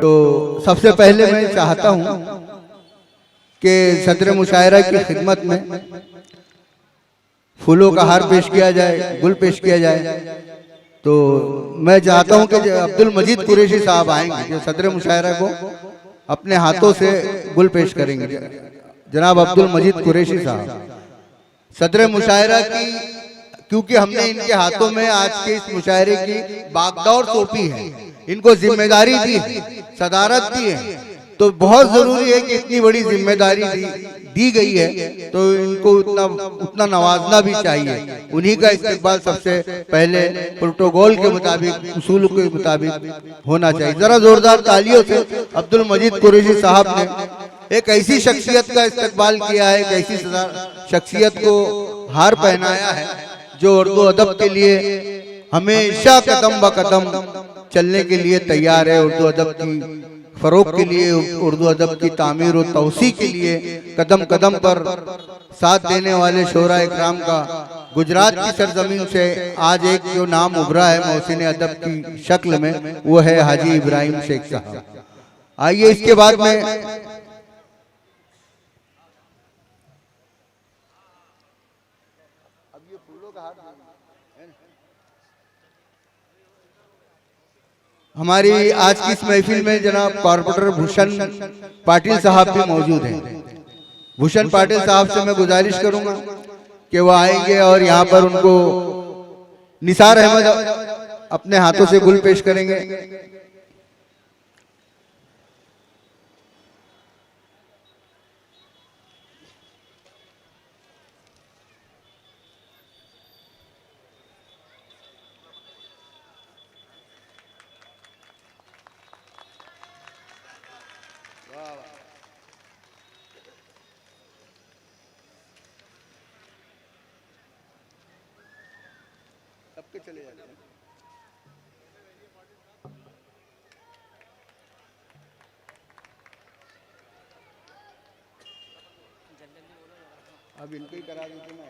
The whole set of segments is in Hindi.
तो सबसे पहले मैं चाहता हूं कि सदर मुशायरा की खिदमत में फूलों का हार पेश किया जाए, गुल पेश किया जाए। तो मैं चाहता हूं कि अब्दुल मजीद कुरैशी साहब आएंगे जो सदर मुशायरा को अपने हाथों से गुल पेश करेंगे। जनाब अब्दुल मजीद कुरैशी साहब सदर मुशायरा की, क्योंकि हमने इनके हाथों में आज के इस मुशायरे की बागडोर सौंपी है, इनको जिम्मेदारी दी है, सदारत दी है, तो बहुत जरूरी है कि इतनी बड़ी जिम्मेदारी दी गई है तो इनको उतना नवाजना भी चाहिए। उन्हीं का इस्तेमाल सबसे पहले प्रोटोकॉल के मुताबिक, उसूल के मुताबिक होना चाहिए। जरा जोरदार तालियों से अब्दुल मजीद कुरैशी साहब ने एक ऐसी शख्सियत का इस्तेमाल किया है, एक ऐसी शख्सियत को हार पहनाया है जो उर्दू अदब के लिए हमेशा कदम ब कदम चलने के लिए तैयार है, उर्दू अदब की फरोग के लिए, उर्दू अदब की तामीर और तौसी के लिए कदम कदम पर साथ देने वाले शोरा इकराम का गुजरात की सरजमीन से आज एक जो नाम उभरा है मोहसिन अदब की शक्ल में, वो है हाजी इब्राहिम शेख साहब। आइए इसके बाद में हमारी आज की इस महफिल में जनाब कॉर्पोरेटर भूषण पाटिल साहब भी मौजूद हैं। भूषण पाटिल साहब से मैं गुजारिश करूंगा कि वो आएंगे और यहाँ पर उनको निसार अहमद अपने हाथों से गुल पेश करेंगे। सबके चले जाते हैं। अब इनको ही करा दीजिए ना।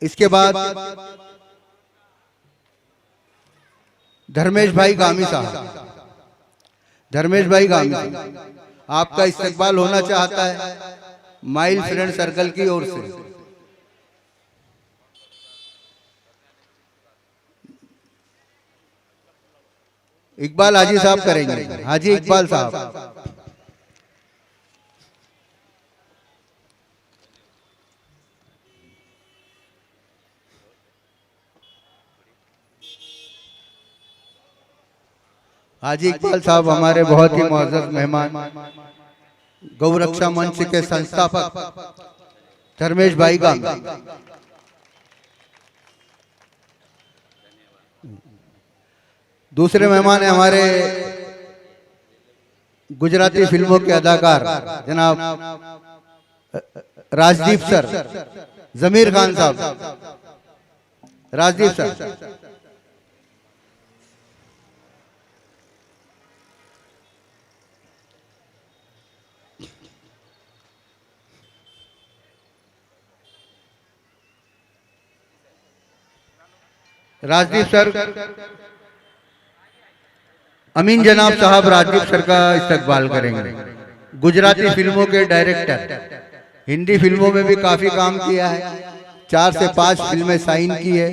इसके बाद धर्मेश भाई गामी साहब, धर्मेश भाई गामी आपका इस्तकबाल होना चाहता है माइल फ्रेंड सर्कल की ओर से। इकबाल हाजी साहब करेंगे, हाजी इकबाल साहब। हाजी इकबाल साहब हमारे बहुत ही मुअज़्ज़ज़ मेहमान, गौरक्षा मंच के संस्थापक धर्मेश भाई का। दूसरे मेहमान है हमारे गुजराती फिल्मों के अदाकार जनाब राजदीप सर, जमीर खान साहब, राजदीप सर। राजदीप सर, अमीन जनाब साहब राजदीप सर का इस्तकबाल करेंगे। गुजराती फिल्मों के डायरेक्टर, हिंदी फिल्मों में भी काफी काम किया है, 4 से 5 फिल्में साइन की है।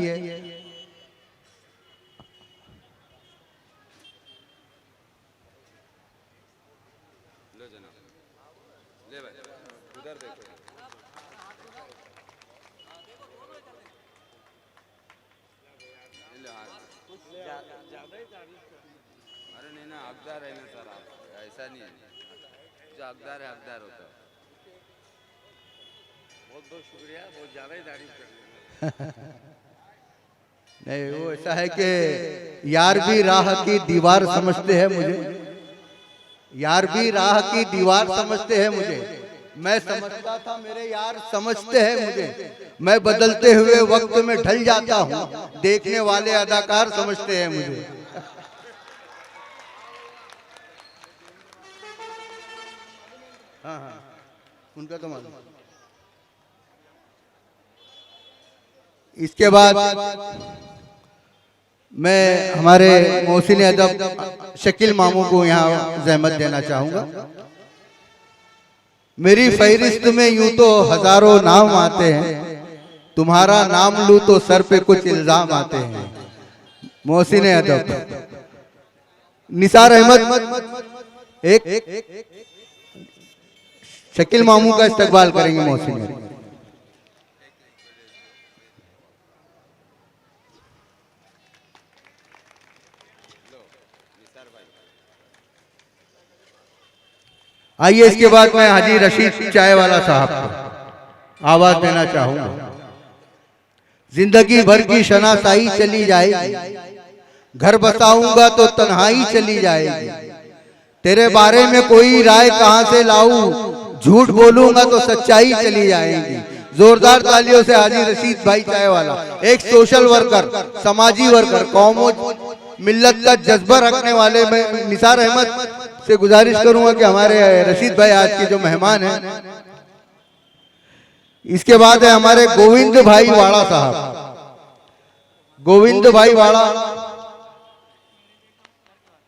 अरे नहीं ना, हकदार है ना सर, आप ऐसा नहीं है, जो हकदार है हकदार होता है। बहुत बहुत शुक्रिया, बहुत ज़्यादा ही तारीफ कर नहीं, वो ऐसा है कि यार भी राह की दीवार समझते हैं मुझे, यार भी राह की दीवार समझते हैं मुझे, मैं समझता था मेरे यार समझते हैं मुझे, मैं बदलते हुए वक्त में ढल जाता हूँ, देखने वाले अदाकार समझते हैं मुझे। हाँ हाँ, उनका तो मालूम। इसके बाद मैं हमारे मोहसिन अदब शकील मामू को यहाँ जहमत देना चाहूँगा। मेरी फहरिस्त में यूं तो हजारों नाम आते हैं, तुम्हारा नाम लूं तो सर पे कुछ इल्जाम आते हैं। मोहसिन अदब निसार अहमद एक शकील मामू का इस्तकबाल करेंगे। मोहसिन अहमद आइए। इसके बाद मैं हाजी रशीद चाय वाला साहब को आवाज देना चाहूंगा। जिंदगी भर की शनासाई चली जाएगी, घर बसाऊंगा तो तन्हाई चली जाएगी। तेरे बारे में कोई राय कहां से लाऊं, झूठ बोलूंगा तो सच्चाई चली जाएगी। जोरदार तालियों से हाजी रशीद भाई चाय वाला, एक सोशल वर्कर, समाजी वर्कर, कौमों मिल्लत का जज्बा रखने वाले। मैं निसार अहमद से गुजारिश करूंगा कि हमारे रशीद भाई आज के जो मेहमान हैं। इसके बाद है हमारे गोविंद भाई वाड़ा साहब। गोविंद भाई वाड़ा,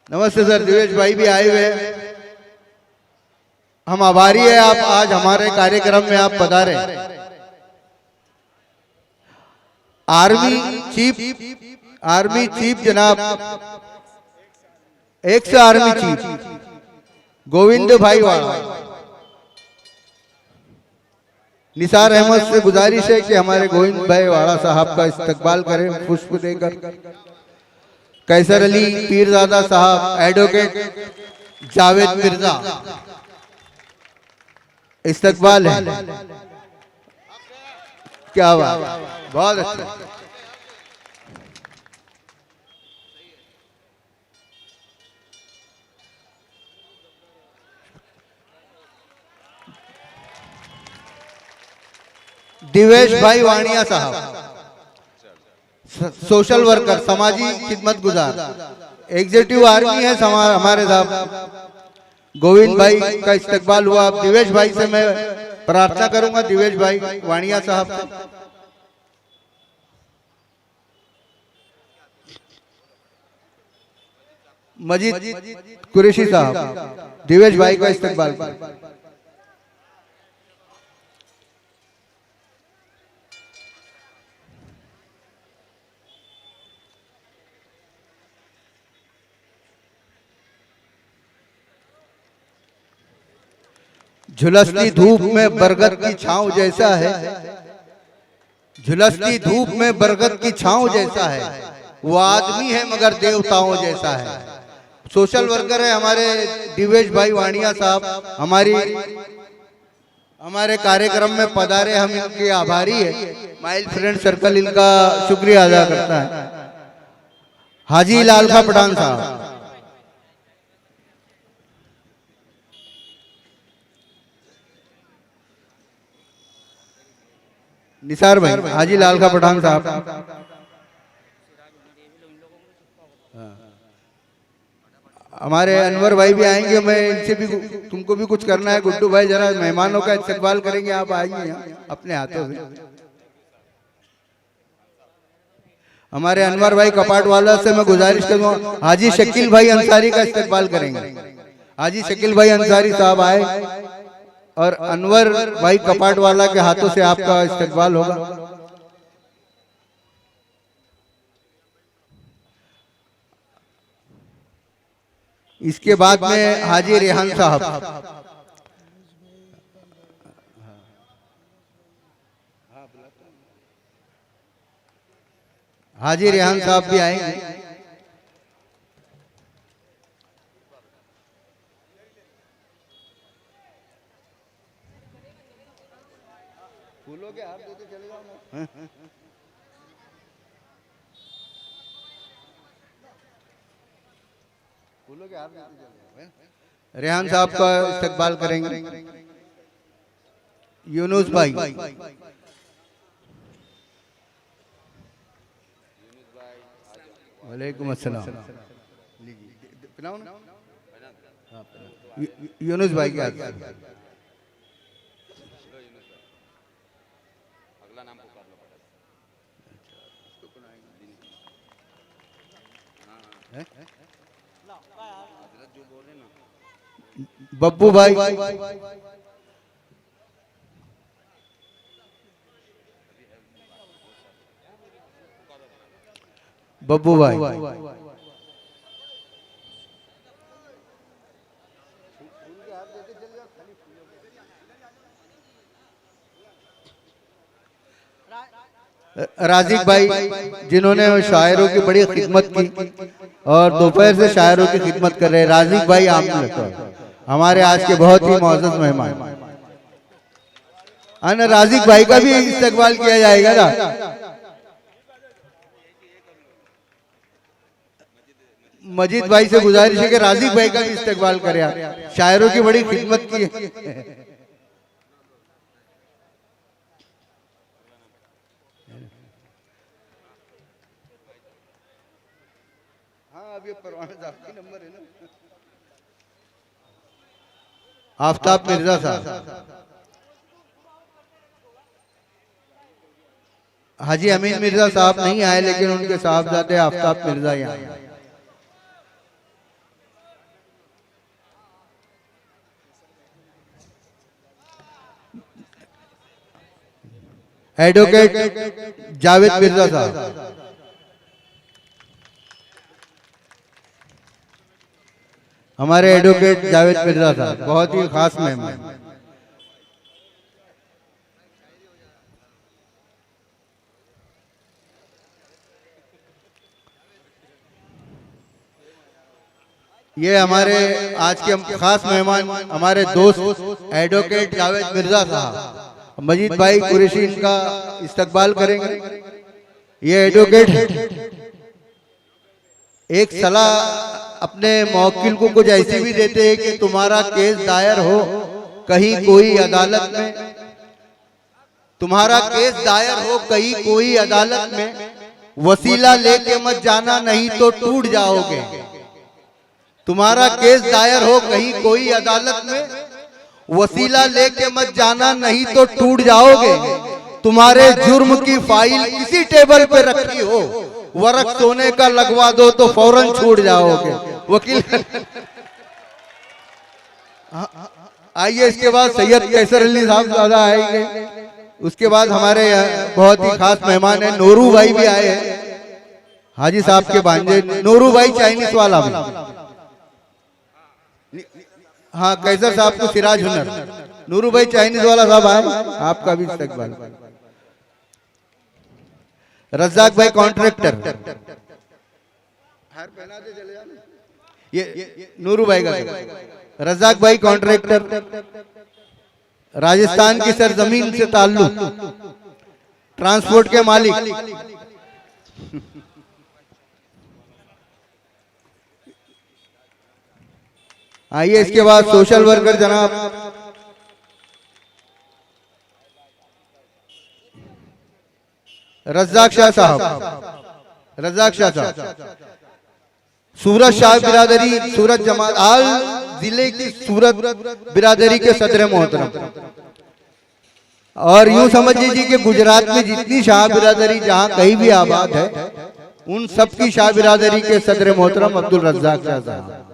नमस्ते सर। दिवेश भाई भी आए हुए हैं, हम आभारी है आप आज हमारे कार्यक्रम में आप पधारे। आर्मी चीफ जनाब, एक्स आर्मी चीफ गोविंद भाई वाड़ा। निसार अहमद से गुजारिश है कि हमारे गोविंद भाई वाड़ा साहब का इस्तकबाल करें पुष्प देकर। कैसर अली पीरजादा साहब, एडवोकेट जावेद मिर्जा, इस्तकबाल है। क्या बात, बहुत अच्छा। दिवेश भाई वाणिया साहब, सोशल वर्कर, समाजी खिदमत गुजार, एग्जीक्यूटिव आर्मी है हमारे साहब। गोविंद भाई का इस्तकबाल हुआ। अब दिवेश भाई से मैं प्रार्थना करूंगा, दिवेश भाई वाणिया साहब से। मजीद कुरैशी साहब, दिवेश भाई का इस्तकबाल। झुलसती धूप में बरगद की छांव जैसा है, झुलसती धूप में बरगद की छांव जैसा है। वो आदमी है मगर देवताओं जैसा है। सोशल वर्कर है हमारे दिवेश भाई वाणिया साहब, हमारे कार्यक्रम में पधारे, हम इनके आभारी है। माइल फ्रेंड सर्कल इनका शुक्रिया अदा करता है। हाजी लालखा पठान साहब, निसार भाई, हाजी लालखा पठान साहब, हमारे अनवर भाई भी आएंगे। मैं इनसे भी, तुमको भी कुछ करना है गुड्डू भाई, जरा मेहमानों का इस्तकबाल करेंगे, आप आएंगे यहाँ अपने हाथों से। हमारे अनवर भाई कपाट वाला से मैं गुजारिश करूंगा, हाजी शकील भाई अंसारी का इस्तकबाल करेंगे। हाजी शकील भाई अंसारी साहब आए और अनवर भाई कपाट वाला के हाथों से आपका इस्तकबाल होगा। इसके बाद में हाजी रेहान साहब, हाजी रेहान साहब भी आएंगे। फूलों के हार देते चले जाओ। फूलों के हार देते चले जाओ। रेहान साहब का इस्तकबाल करेंगे। यूनुस भाई, वालेकुम अस्सलाम। यूनुस भाई के हाथ। जो बोले ना बब्बू भाई, बब्बू भाई, राजिक भाई जिन्होंने शायरों की बड़ी खिदमत की और दोपहर से शायरों की खिदमत कर रहे हैं। राजिक भाई आप हमारे आज के बहुत ही मोअज़्ज़ज़ मेहमान। अन राजिक भाई का भी इस्तकबाल किया जाएगा ना। मजीद भाई से गुजारिश है कि राजिक भाई का भी इस्तकबाल करें, आप शायरों की बड़ी खिदमत की है। हाँ, अब ये परवाना साहब की नंबर है ना। आफ्ताब मिर्जा साहब, हाजी अमीन मिर्जा साहब नहीं आए, लेकिन उनके साहबजादे आफ्ताब मिर्जा यहाँ आए। एडवोकेट जावेद मिर्जा साहब, हमारे एडवोकेट जावेद मिर्जा साहब बहुत ही खास मेहमान। ये हमारे आज के खास मेहमान हमारे दोस्त एडवोकेट जावेद मिर्जा साहब। मजीद भाई कुरैशी इनका इस्तकबाल करेंगे। ये एडवोकेट एक सलाह अपने मौकिल को कुछ ऐसी भी देते हैं कि तुम्हारा केस दायर हो कहीं कोई अदालत में, तुम्हारा केस दायर हो कहीं कोई अदालत में, वसीला लेके मत जाना नहीं तो टूट जाओगे। तुम्हारा केस दायर हो कहीं कोई अदालत में, वसीला लेके मत जाना नहीं तो टूट जाओगे। तुम्हारे जुर्म की फाइल किसी टेबल पे रखी हो, वर्क सोने का लगवा दो तो फौरन छूट जाओगे। वकील आइए, इसके बाद सैयद कैसर अली साहब ज्यादा आएंगे। उसके बाद हमारे बहुत ही खास मेहमान है नूरू भाई भी आए हैं, हाजी साहब के भांजे नूरू भाई चाइनीज वाला भी। हाँ, कैसर साहब को सिराज हुनर, नूरू भाई चाइनीज वाला साहब आए, आपका भी इस्तकबाल। रज़ाक भाई कॉन्ट्रैक्टर, ये नूरू भाई का। रज़ाक भाई कॉन्ट्रैक्टर, राजस्थान की सरजमीन से ताल्लुक, ट्रांसपोर्ट के मालिक। आइए, इसके बाद सोशल वर्कर जनाब रज़ाक शाह साहब। रज़ाक शाह साहब सूरत शाह बिरादरी, सूरत जमात आल जिले की सूरत बिरादरी के सदर मोहतरम। और यूं समझ लीजिए कि गुजरात में जितनी शाह बिरादरी जहां कहीं भी आबाद है, उन सब की शाह बिरादरी के सदर मोहतरम अब्दुल रज़ाक शाह साहब।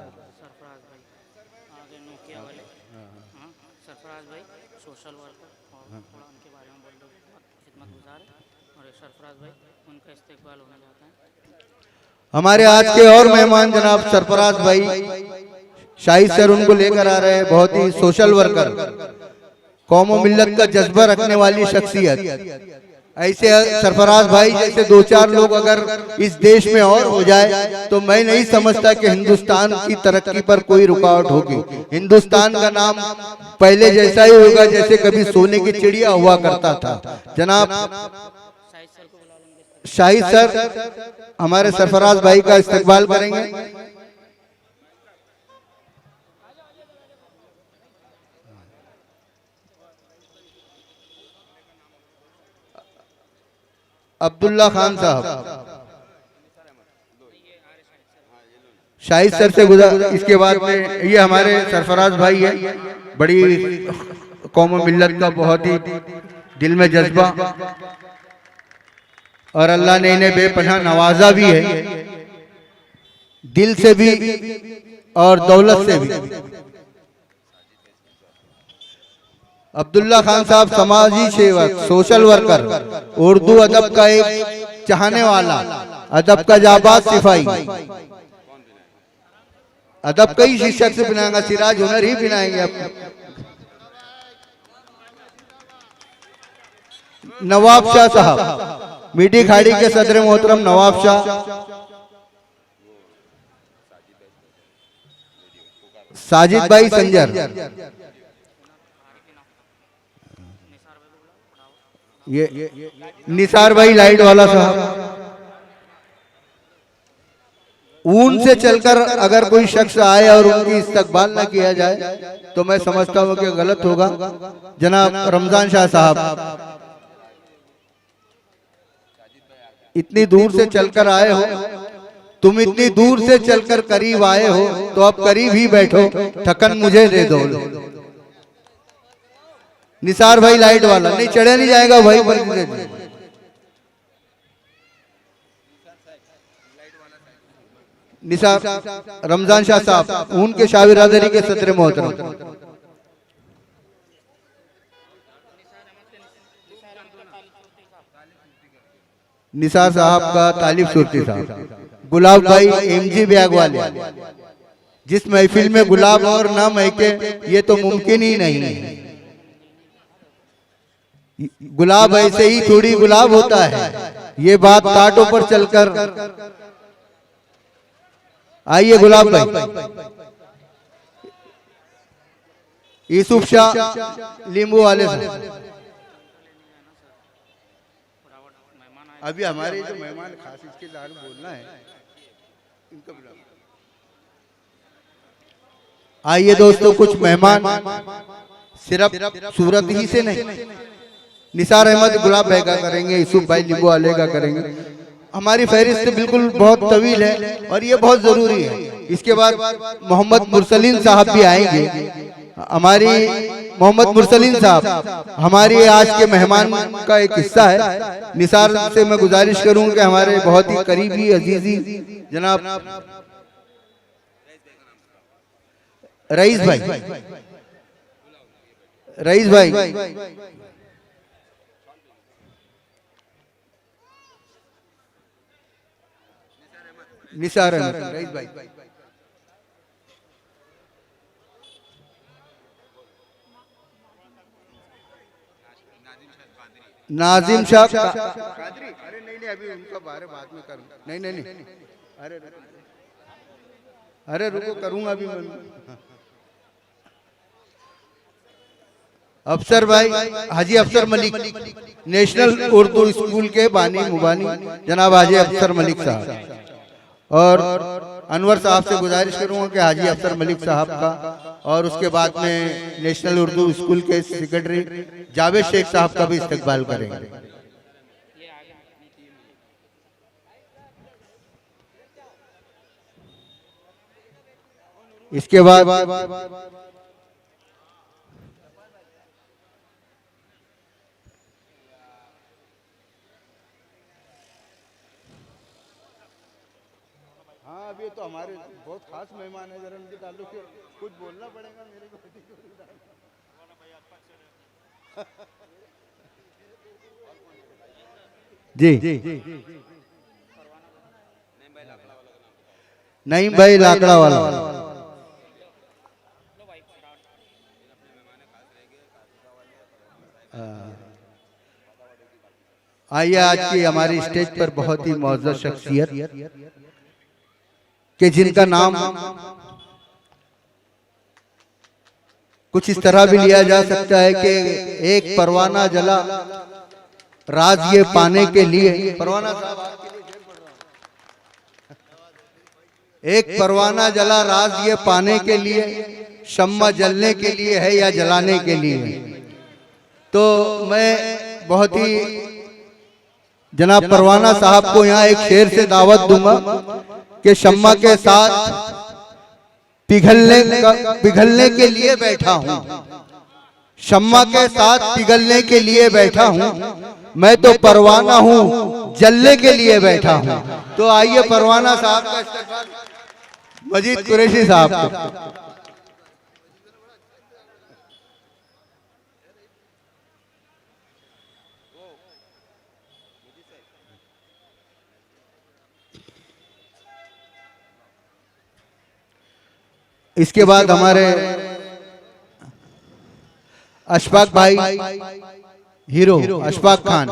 हमारे आज के और मेहमान जनाब सरफराज भाई शाहिद सर उनको लेकर आ रहे हैं। बहुत ही सोशल वर्कर, कौम और मिल्लत का जज्बा रखने वाली शख्सियत। ऐसे सरफराज भाई जैसे दो चार लोग अगर इस देश में और हो जाए तो मैं नहीं समझता कि हिंदुस्तान की तरक्की पर कोई रुकावट होगी। हिंदुस्तान का नाम पहले जैसा ही होगा जैसे कभी सोने की चिड़िया हुआ करता था। जनाब शाहिद सर हमारे सरफराज भाई का इस्तकबाल करेंगे। अब्दुल्ला खान साहब शाहिद सर से गुजर। इसके बाद में ये हमारे सरफराज भाई है, बड़ी कौम मिल्लत का बहुत ही दिल में जज्बा, और अल्लाह ने इन्हें बेपनाह नवाजा भी है। दिल से भी और दौलत से भी। अब्दुल्ला खान साहब समाजी सेवक, सोशल वर्कर, उर्दू अदब का एक चाहने वाला, अदब का जाबाज सिपाही। अदब का ही शीर्षक से बनाएगा, सिराज हुनर ही बनाएंगे आप। नवाब शाह साहब, मीठी खाड़ी के सदर मोहतरम नवाब शाह, साजिद भाई संजर, ये निसार भाई लाइट वाला साहब। ऊन से चलकर अगर कोई शख्स आए और उनकी इस्तकबाल ना किया जाए तो मैं समझता हूं कि गलत होगा। जनाब रमजान शाह साहब, इतनी दूर से चलकर आए हो, तुम इतनी दूर से चलकर करीब आए हो तो अब करीब ही बैठो, थकन मुझे दे दो। निसार भाई लाइट वाला, नहीं चढ़े नहीं जाएगा भाई, पर निसार रमजान शाह साहब, उनके शाह बिरादरी के सदर मोहतरम। निसार साहब का तालिब सुरती साहब। गुलाब भाई एमजी बैग वाले, जिस महफिल में गुलाब और ना महके ये तो मुमकिन ही नहीं है। गुलाब ऐसे ही थोड़ी गुलाब होता है, ये बात कांटों पर चलकर। आइए गुलाब भाई। यूसुफ शाह लींबू वाले साहब। अभी हमारे जो मेहमान खास इसके बारे में बोलना है, इनको बुलाओ। आइए दोस्तों, कुछ मेहमान सिर्फ सूरत ही से नहीं, निसार अहमद गुलाब भाई का करेंगे, यूसुफ भाई लींबू वाले का करेंगे। हमारी फहरिस्त बिल्कुल बहुत तवील है और ये बहुत जरूरी है। इसके बाद मोहम्मद मुरसलीन साहब भी आएंगे। हमारी मोहम्मद मुरसलीन साहब हमारी आज के मेहमान का एक हिस्सा है। निसार से मैं गुजारिश करूं कि हमारे बहुत ही करीबी अजीजी जनाब रईस भाई, रईस भाई निसार अहमद, रईस भाई, नाजिम शाह कादरी। अरे नहीं, अभी उनका बारे बाद में करूँ। नहीं, अरे रुको, करूंगा अभी मैं। अफसर भाई हाजी अफसर मलिक, नेशनल उर्दू स्कूल के बानी मुबानी जनाब हाजी अफसर मलिक साहब। और अनवर साहब से गुजारिश करूंगा कि हाजी अफसर मलिक साहब का, और उसके बाद में नेशनल उर्दू स्कूल के सेक्रेटरी जावेद शेख साहब का भी इस्तकबाल करेंगे। इसके बाद हाँ, अभी तो हमारे बहुत खास मेहमान है, जरा उनके ताल्लुक से कुछ बोलना पड़ेगा मेरे को। जी नहीं भाई, लाकड़ा वाला। आइए, आज की हमारी स्टेज पर बहुत ही मौजूद शख्सियत कि जिनका नाम कुछ इस तरह भी लिया जा सकता है कि एक परवाना जला राज ये पाने के लिए। परवाना साहब, एक परवाना जला राज ये पाने के लिए, शम्मा जलने के लिए है या जलाने के लिए। तो मैं बहुत ही जनाब परवाना साहब को यहाँ एक शेर से दावत दूंगा कि शम्मा के साथ पिघलने के लिए बैठा हूँ, शम्मा के साथ पिघलने के लिए बैठा हूँ, मैं तो परवाना हूँ जलने के लिए बैठा हूँ। तो आइए परवाना साहब का इस्तेमाल। मजीद कुरैशी साहब को। इसके बाद हमारे अशफाक भाई हीरो अशफाक खान,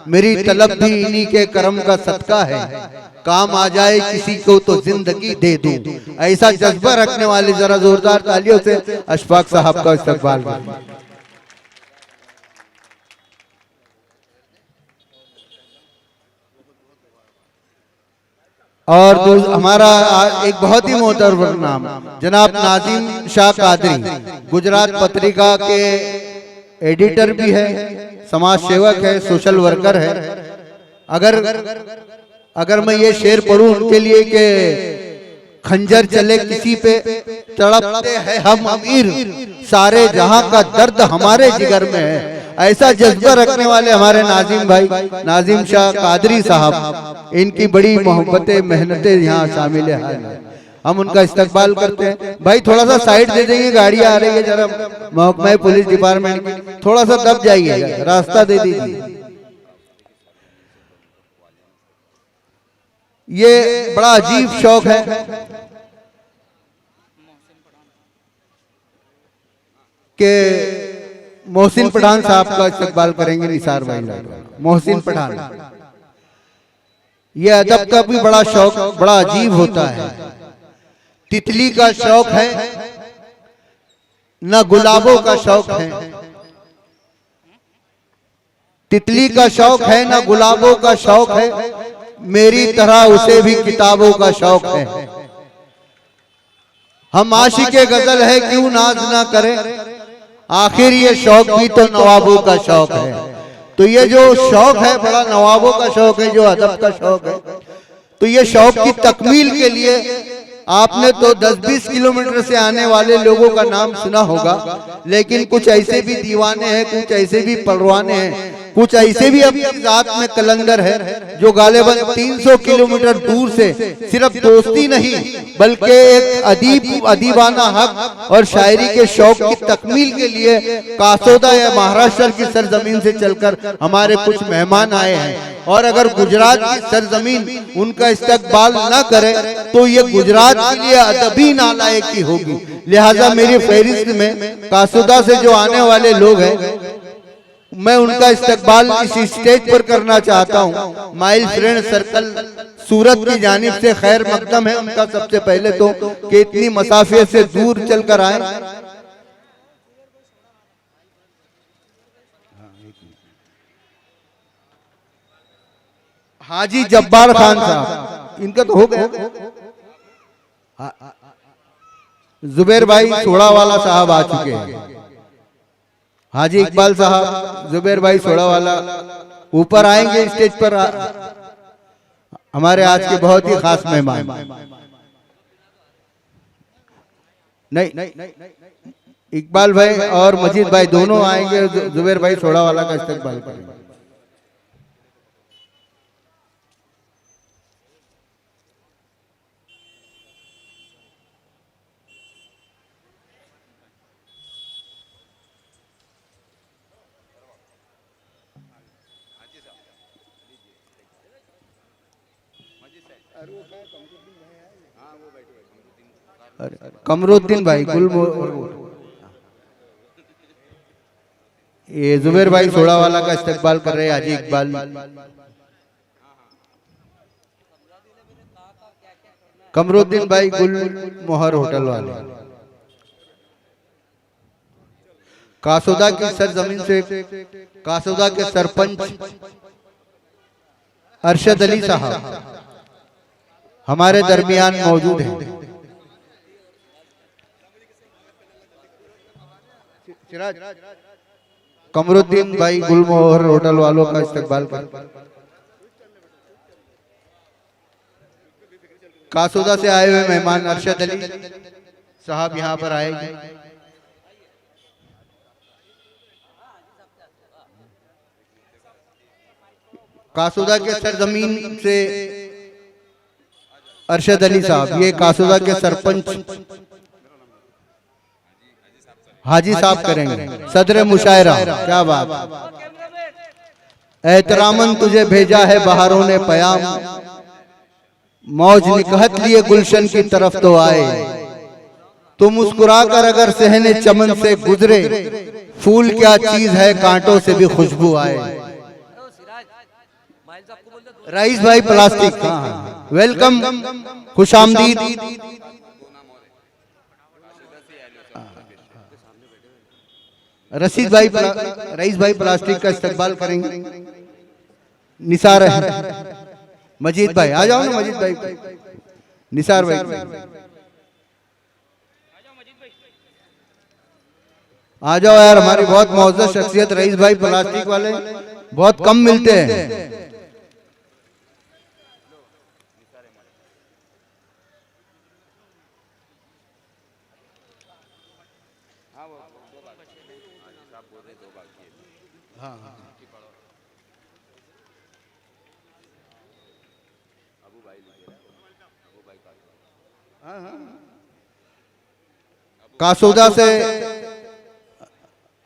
मेरी तलब भी इन्हीं के करम का सदका है, काम आ जाए किसी को तो जिंदगी दे दूं। ऐसा जज्बा रखने वाले जरा जोरदार तालियों से अशफाक साहब का इस्तकबाल करें। और हमारा एक बहुत ही मोहतरम नाम जनाब नाजिम शाह कादरी, गुजरात पत्रिका के एडिटर भी है, समाज सेवक है, सोशल वर्कर है। अगर मैं ये शेर पढ़ूं उनके लिए कि खंजर चले किसी पे तड़पते हैं हम अमीर, सारे जहां का दर्द हमारे जिगर में है, ऐसा जज्बा रखने वाले हमारे नाजिम भाई नाजिम शाह कादरी साहब, इनकी बड़ी मोहब्बतें मेहनतें यहाँ शामिल है। हम उनका इस्तकबाल करते हैं। भाई थोड़ा सा साइड दे देंगे, गाड़ी आ रही है, जरा महकमा पुलिस डिपार्टमेंट की, थोड़ा सा दब जाइए, रास्ता दे दीजिए। ये बड़ा अजीब शौक है कि मोहसिन पठान साहब का इस्तकबाल करेंगे निसार भाई। मोहसिन पठान, ये अदब का भी बड़ा शौक, बड़ा अजीब होता है। तितली का शौक है न गुलाबों का शौक है, तितली का शौक है न गुलाबों का शौक है, मेरी तरह उसे भी किताबों का शौक है। हम आशिक़े गजल है क्यों नाज ना करें, आखिर ये शौक भी तो नवाबों का शौक है। तो ये जो शौक है बड़ा नवाबों का शौक है, जो अदब का शौक है। तो ये शौक की तकमील के लिए आपने तो 10-20 किलोमीटर से आने वाले लोगों का नाम सुना होगा, लेकिन कुछ ऐसे भी दीवाने हैं, कुछ ऐसे भी परवाने हैं, कुछ ऐसे भी अपनी जात में कलंदर है, जो गालिबन 300 किलोमीटर दूर से सिर्फ दोस्ती नहीं बल्कि एक अदीबाना हक और शायरी के शौक की तकमील के लिए कासोदा या महाराष्ट्र की सरजमीन से चलकर हमारे कुछ मेहमान आए हैं। और अगर गुजरात की सरजमीन उनका इस्तकबाल न करे तो ये गुजरात के लिए अदबी नालायकी होगी। लिहाजा मेरी फहरिस्त में कासोदा से जो आने वाले लोग हैं, मैं उनका इस्तकबाल इस स्टेज पर करना चाहता हूं। माइल फ्रेंड सर्कल सूरत की जानिब से खैर मकदम है उनका सबसे पहले तो, कि इतनी मसाफे से दूर चलकर आए। हाजी जब्बार खान साहब, इनका तो हो गया। जुबैर भाई सोड़ावाला साहब आ चुके हैं। हाजी इकबाल साहब, जुबैर भाई सोड़ावाला ऊपर आएंगे स्टेज पर। हमारे आज के बहुत ही खास मेहमान। नहीं, इकबाल भाई और मजीद भाई दोनों आएंगे, जुबैर भाई सोड़ावाला का इस्तकबाल करेंगे। कमरुद्दीन भाई ये जुबैर भाई सोड़ावाला का इस्तकबाल कर रहे हैं। हाजी इकबाल, कमरुद्दीन भाई गुल मोहर होटल वाले, कासोदा की सरजमीन से कासोदा के सरपंच अरशद अली साहब हमारे दरमियान मौजूद हैं। कमरुद्दीन भाई गुलमोहर होटल वालों का इस्तकबाल कर। कासोदा से आए हुए मेहमान अरशद अली साहब यहाँ पर आएंगे। कासोदा के सरजमीन से अरशद अली साहब, ये कासोदा के सरपंच हाजी साहब करेंगे। सदर मुशायरा, क्या बात। एहतरामन तुझे भेजा है बहारों ने पयाम, मौज निकहत लिए गुलशन की तरफ तो आए। तो मुस्कुरा कर अगर सहने चमन से गुजरे, फूल क्या चीज है कांटों से भी खुशबू आए। रईस भाई प्लास्टिक, वेलकम, खुशामदीद। रशीद भाई, रईस भाई प्लास्टिक का इस्तकबाल करेंगे। निसार है, मजीद भाई आ जाओ ना, मजीद भाई, निसार भाई आ जाओ यार, हमारी बहुत मौजूद शख्सियत रईस भाई प्लास्टिक वाले बहुत कम मिलते हैं। कासोदा से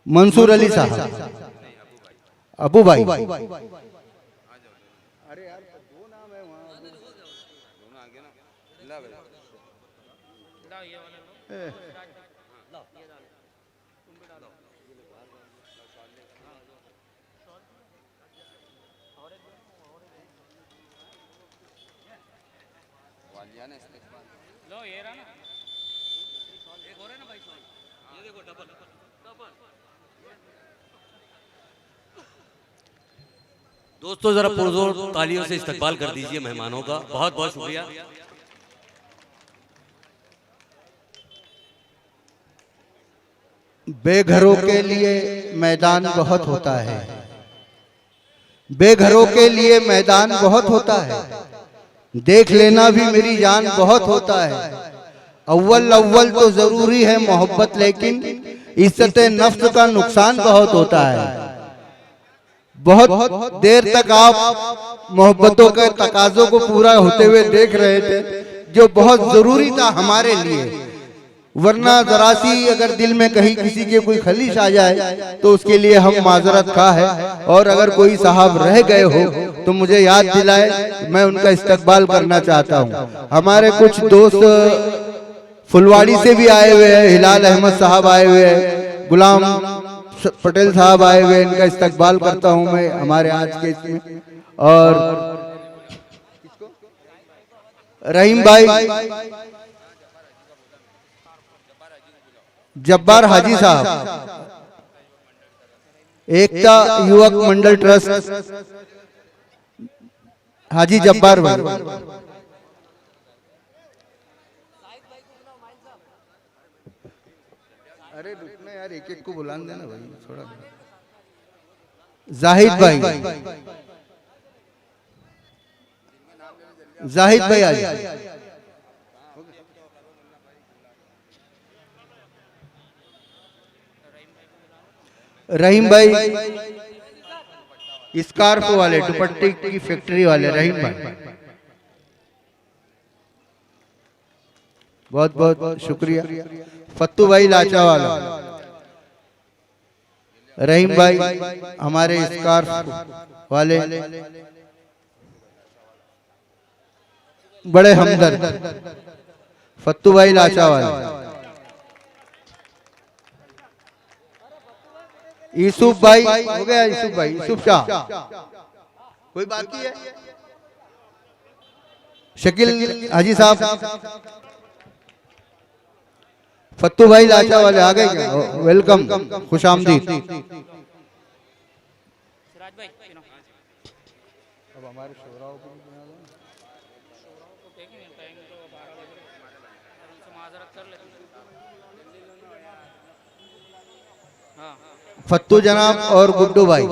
मंसूर अली साहब, अबू भाई। अरे यार दो नाम है वहाँ, दोनों आगे ना, ला भाई ये वाला लो, तुम भी डालो, लो ये रहा ना, एक और है ना भाई, ये देखो डबल डबल। दोस्तों जरा पुरजोर तालियों से इस्तकबाल कर दीजिए मेहमानों का, बहुत बहुत शुक्रिया। बेघरों के लिए मैदान बहुत होता है, बेघरों के लिए मैदान बहुत होता है, देख लेना भी मेरी जान बहुत होता है। अव्वल अव्वल तो जरूरी है मोहब्बत, लेकिन इज्जत नफ्स का नुकसान बहुत होता है। बहुत देर तक आप मोहब्बतों के तकाजों को पूरा होते हुए देख रहे थे, जो बहुत जरूरी था हमारे लिए, वरना जरा सी अगर दिल में कहीं किसी के कोई खलीश आ जाए तो उसके लिए हम माजरत खा है। और अगर कोई साहब रह गए हो तो मुझे याद दिलाए, मैं उनका इस्तकबाल करना चाहता हूँ। हमारे कुछ दोस्त फुलवाड़ी से भी आए हुए हैं, हिलाल अहमद साहब आए हुए हैं, गुलाम पटेल साहब आए हुए, इनका इस्तकबाल करता हूं मैं हमारे आज के इसमें। और रहीम भाई, जब्बार हाजी साहब, एकता युवक मंडल ट्रस्ट, हाजी जब्बार भाई। अरे रुकना यार, एक एक को बुलाने देना भाई थोड़ा। जाहिद भाई, जाहिद भाई आ जाए। रहीम भाई, स्कार्फ वाले, दुपट्टे की फैक्ट्री वाले रहीम भाई, बहुत बहुत शुक्रिया। फत्तू भाई लाचा वाला, रहीम भाई हमारे स्कार्फ वाले बड़े हमदर्द, फत्तू भाई लाचा वाले। यूसुफ भाई हो गया, यूसुफ भाई, यूसुफ शाह, कोई बाकी है? शकील हाजी साहब, फत्तू भाई लाचा वाले आ गए क्या? वेलकम, खुशामदीद। अब हमारे शोराओं को बना दो, शोराओं को देखेंगे टाइम तो 12 बजे, उनसे माजरत कर लेते हैं। हाँ, फत्तू जनाब और गुड्डू भाई,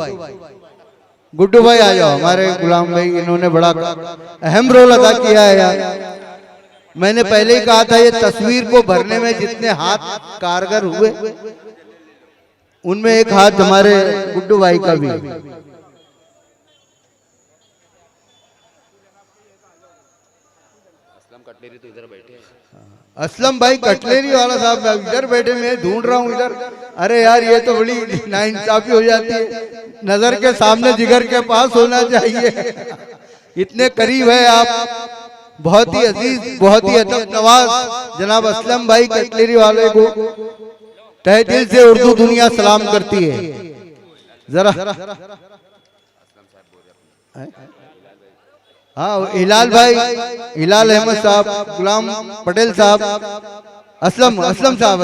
गुड्डू भाई आ जाओ। हमारे गुलाम भाई, इन्होंने बड़ा अहम रोल अदा किया है यार। मैंने पहले ही कहा था, ये तस्वीर को भरने में जितने हाथ कारगर हुए, उनमें एक हाथ हमारे गुड्डू भाई का भी। कटलेरी तो इधर बैठे हैं। असलम भाई कटलेरी वाला साहब इधर बैठे, मैं ढूंढ रहा हूँ इधर। अरे यार ये तो बड़ी नाइंसाफी हो जाती है, नजर के सामने जिगर के पास होना चाहिए। इतने करीब है आप, बहुत ही अजीज, बहुत ही अदब नवाज जनाब असलम भाई कटलेरी वाले को तहे दिल से उर्दू दुनिया सलाम करती है। जरा हाँ, हिलाल भाई, हिलाल अहमद साहब, गुलाम पटेल साहब, असलम साहब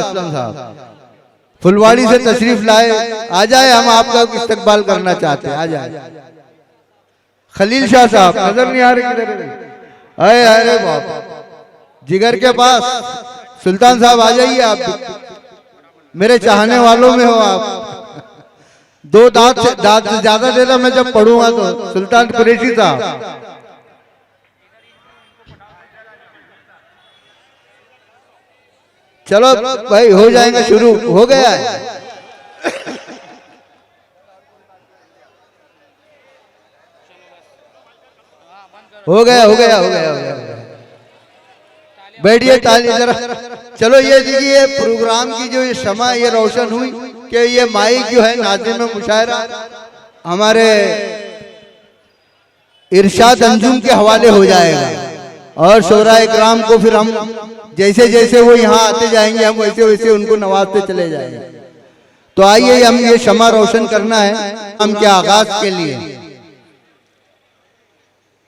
फुलवाड़ी से तशरीफ लाए, आ जाए, हम आपका इस्तकबाल करना चाहते हैं, आ जाए। खलील शाह साहब नजर नहीं आ रहे किधर? अरे बाप, जिगर के पास सुल्तान साहब आ जाइए, आप मेरे चाहने वालों में हो आप। दो दांत से ज्यादा देना मैं जब पढ़ूंगा तो। सुल्तान कुरैशी साहब, चलो भाई हो जाएगा, शुरू हो गया है। हो गया। बैठिए, ताली जरा। चलो ये देखिए प्रोग्राम की जो ये शमा ये रोशन हुई कि ये माइक जो है नाज़िम मुशायरा हमारे इरशाद अंजुम के हवाले हो जाएगा, और शोरा इकराम को फिर हम जैसे जैसे वो यहाँ आते जाएंगे हम वैसे वैसे उनको नवाजते चले जाएंगे। तो आइए हम ये शमा रोशन करना है हम के आगाज के लिए।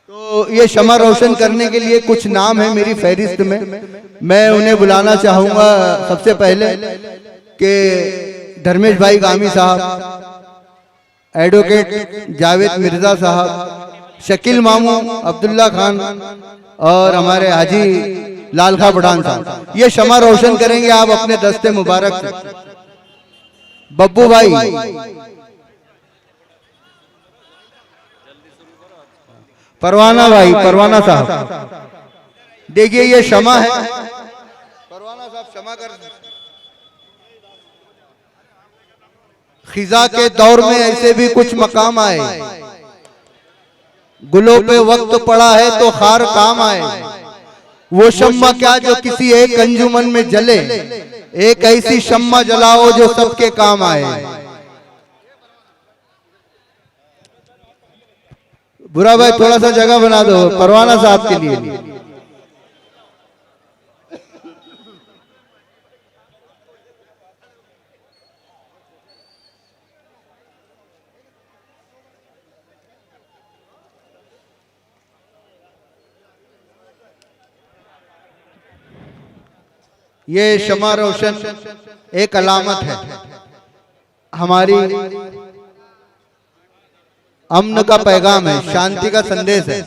तो ये शमा रोशन करने के लिए कुछ नाम है मेरी फहरिस्त में, मैं उन्हें बुलाना चाहूंगा। सबसे पहले कि धर्मेश भाई गामी साहब, एडवोकेट जावेद मिर्जा साहब, शकील मामू, अब्दुल्ला खान और हमारे हाजी लाल खा पठान साहब ये शमा रोशन करेंगे आप अपने दस्ते मुबारक से। बब्बू भाई, परवाना भाई, परवाना साहब, देखिए ये शमा है, परवाना साहब शमा कर। खिजा के दौर में ऐसे भी कुछ मकाम आए, गुलों पे वक्त पड़ा है तो खार काम आए। वो शम्मा क्या जो किसी एक अंजुमन में जले, एक ऐसी शम्मा जलाओ जो सबके काम आए। बुरा भाई थोड़ा सा जगह बना दो परवाना साहब के लिए। ये शमा रोशन एक अलामत है, हमारी अमन का पैगाम है, शांति का संदेश है।